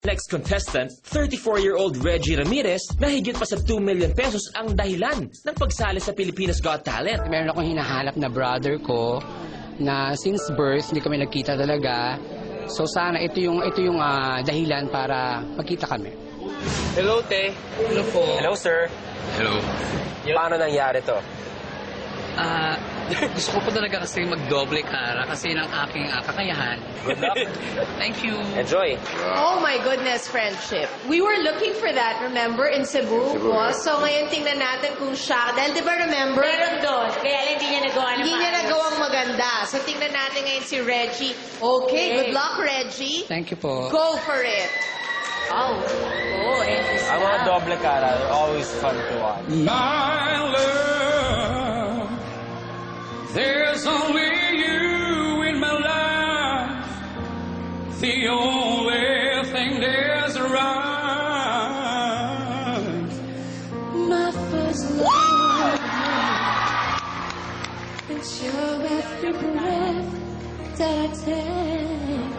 Next contestant, 34-year-old Reggie Ramirez na higit pa sa 2 million pesos ang dahilan ng pagsali sa Pilipinas Got Talent. Meron akong hinahanap na brother ko na since birth hindi kami nagkita talaga. So sana ito yung dahilan para magkita kami. Hello, Te. Hello po. Hello, sir. Hello. Paano nangyari to? Gusto ko po talaga kasi magdoble kara kasi ng aking kakayahan. Good luck. Thank you. Enjoy. Oh my goodness, friendship. We were looking for that, remember, in Cebu. So ngayon tingnan natin kung siya, dahil di ba remember? Meron doon. Kaya hindi niya nagawa na Hindi niya maayos. nagawang maganda. So tingnan natin ngayon si Reggie. Okay, good luck, Reggie. Thank you po. Go for it. Oh, interesting. Ang mga doble cara are always fun to watch. My love, there's only you in my life. The only thing there's right. My first love. It's your every breath that I take.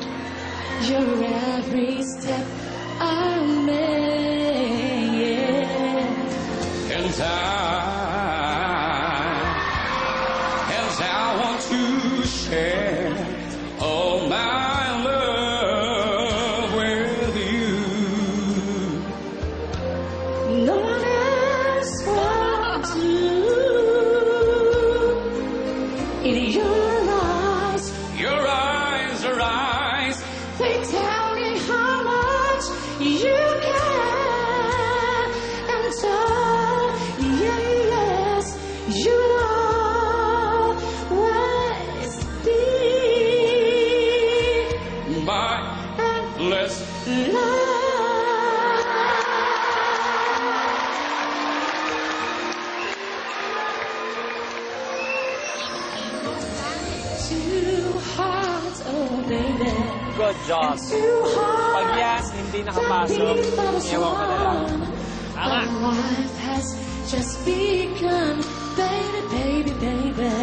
Your every step I make. And I want to share all my love with you. No one else will do. In your eyes, they tell me how much you care. And so, yes, you always be My endless love. Two hearts, oh baby. Good job. Two hearts. Pag yan, hindi nakapasok, ewan ko na lang. Our life has just begun, baby, baby, baby,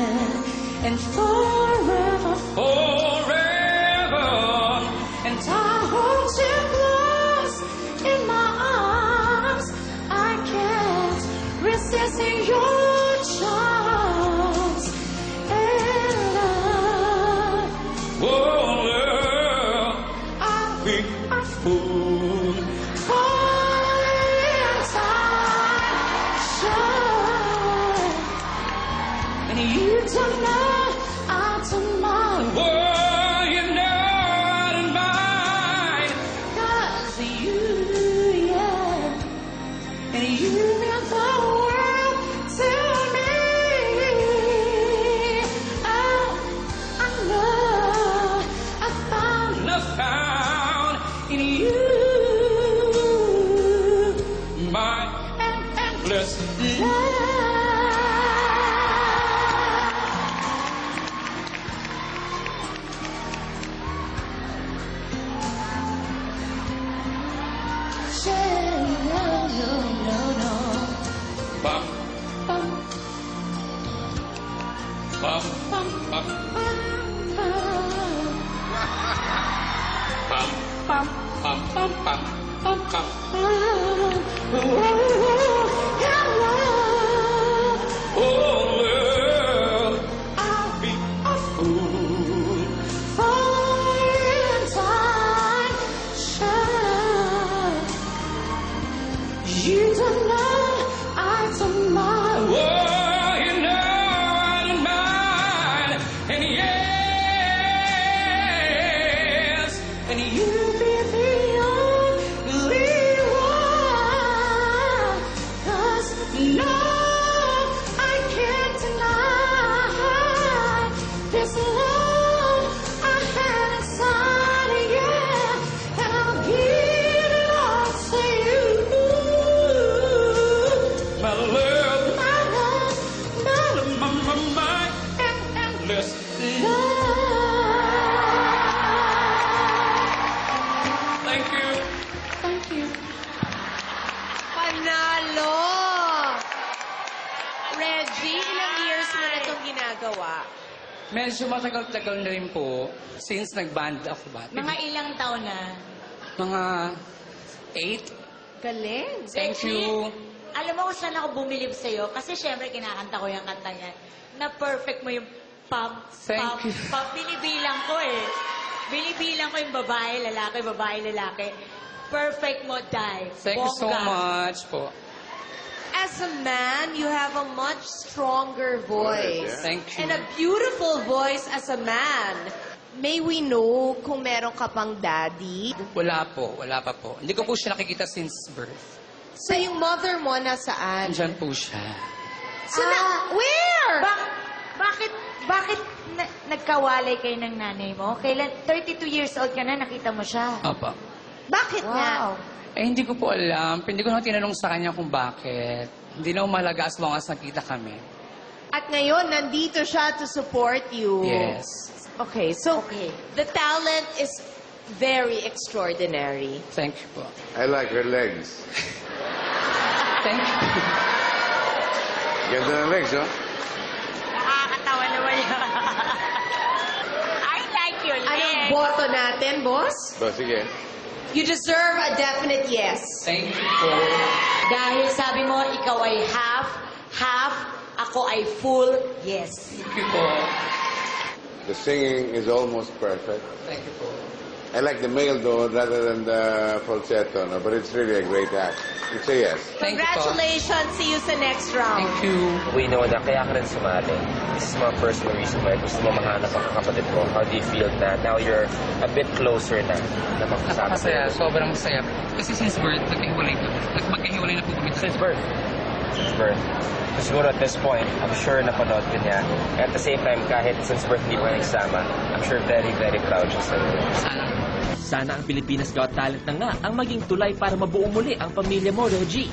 and forever, forever. and I hold you close in my arms. I can't resist your charms and love. Oh, love, I'll be a fool. And you don't know I'm tomorrow. Oh, you're not in mine. 'Cause you, yeah. And you mean the world to me. Oh, I know I found in you My endless love. bum, Bum, bum, bum, bum, bum, bum, bum, bum, bum, bum, bum, bum. Oh, love, I'll be a fool. You don't know I'm tomorrow. Oh, you're not in mine. And yes, And you be the only one. 'Cause no, I can't deny this love I had inside of you. And I'll give it all to you. my love, My love, my my endless. love. Thank you. Thank you. Panalo! Reggie, ilang years mo na itong ginagawa? Medyo matagal-tagal na rin po since nag-band ako ba. Mga ilang taon na. Mga 8. Galing. Thank you. Alam mo kung saan ako bumilib sa'yo? Kasi syempre kinakanta ko yung kanta niyan. Na perfect mo yung pump, Thank you. pump. Binibilang ko eh. Binibilang ko yung babae, lalaki. Perfect mo, Dai. Thank you so Bongga. much po. As a man, you have a much stronger voice. Thank you. And a beautiful voice as a man. May we know kung meron ka pang daddy? Wala pa po. Hindi ko po siya nakikita since birth. So yung mother mo nasaan? Andyan po siya. So where? Bakit nagkawalay kayo ng nanay mo? Kailan, 32 years old ka na, nakita mo siya. Opo. Bakit nga? Eh, hindi ko po alam. Hindi ko na tinanong sa kanya kung bakit. Hindi na umalaga as long as nakita kami. At ngayon, nandito siya to support you. Yes. Okay, so Okay. the talent is very extraordinary. Thank you po. I like her legs. Thank you. Ganda ng legs, oh. Nakakatawa naman yun. I like your Anong legs. boto natin, boss? So, sige. You deserve a definite yes. Thank you po. Dahil sabi mo, ikaw ay half, ako ay full, yes. Thank you po. The singing is almost perfect. Thank you po. I like the male though rather than the falsetto, no? But it's really a great act. It's a yes. Thank you po. Congratulations. See you sa next round. Thank you. We know na kaya ka rin sumali. This is mga personal reason why gusto mo mahanap ang kapatid mo. How do you feel na now you're a bit closer na mapagkasama Napakasaya. sa'yo? Sobrang masaya. Kasi since birth, magkahiwalay na po kami. Since birth. Since birth. So siguro at this point, I'm sure napanood ka niya. At the same time, kahit since birth hindi pa nagsama, I'm sure very, very proud siya sa'yo. Sana. Sana ang Pilipinas Got Talent na nga ang maging tulay para mabuo muli ang pamilya mo, Reggie.